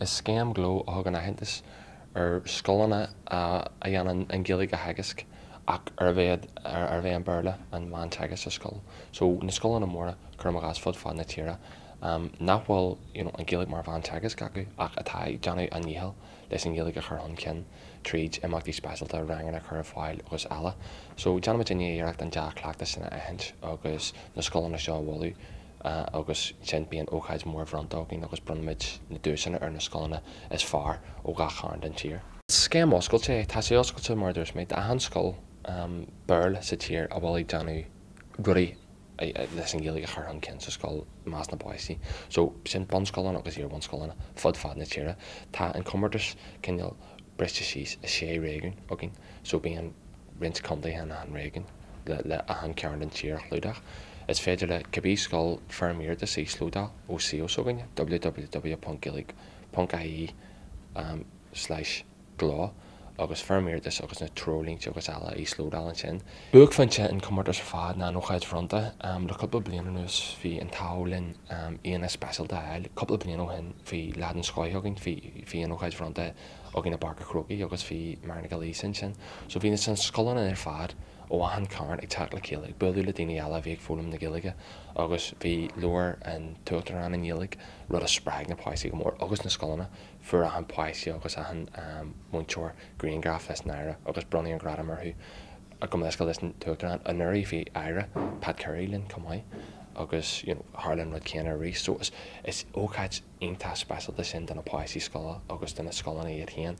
is Scéim Gleo a thugan aitheantas scoileanna a dhéanann an Gaeilge a thaigisc ach ar bhéad an Béarla an bhain teagas a scoil. So na scoileanna móra chur gas fad na tíre. Nachhfuil an Gaeilge mar bhain teagas gacu ach atá deanú an níhall leis an Gaeilge chur chun cinn tríd imeachtaí speisialta ranganna chur fáil agus eile. So deanamid daoine dhearcht an deachlaachta sanna aitheint agus na scoileanna seo bhfuilú agus sin bíon ócáid mór bhrontógainn agus brunmid na dúsanna ar na scoileanna is fearr ó ga cháin den tír. Scéim oscailte tá sé oscailte mar dúirs méid a an scoil Béarla sa tír a bhfuil deanú ruí leis an Gaeilge chur chun cinn sa scoil más na báisí. So sin bon scoileanna agus ar bon scoileanna fad na tíre. Tá an comórtas cinneal briste síos a sé réigiún agin, so bíon rint condaí hena an réigiún le a an ceann den tír chlúdach. Is féidir le cabbí scoil fermíir de sí slúdal ó síos ógaine www.gaeilge.ie/gleo agus fermíir agus na trolínte agus eile í slúdal an sin. Buach fainte an comórtas fad na nóchaid fronta le cúpla bliana nuas bhí an tálinn íana speisialta eil, cúpla bliana ó hin bhí leadan scoithógainn bhí an nóchaid fronta agin na barca chrógaí agus bhí mar na galí sin. So bhí san scoileanna ar fad ó an caint ag teach le céalaigh, buú le daoine eile bhí ag fólam na Gaeilge agus bhí leabhar an tuachtarán an Gaeilge rud a sppraig na páisí go mór agus na scoileanna fuair a an páisí agus a an muinteoir Greengraf leis naire agus bronaí an grada marthú a go leis go leis an tuachtarán a nuirí bhí aire Pat Currylinn cumáid agus Harlan rud céanna rís. So is ócáid iontas speisialta sin den na páisí scoile agus den na scoileanna iad chéan.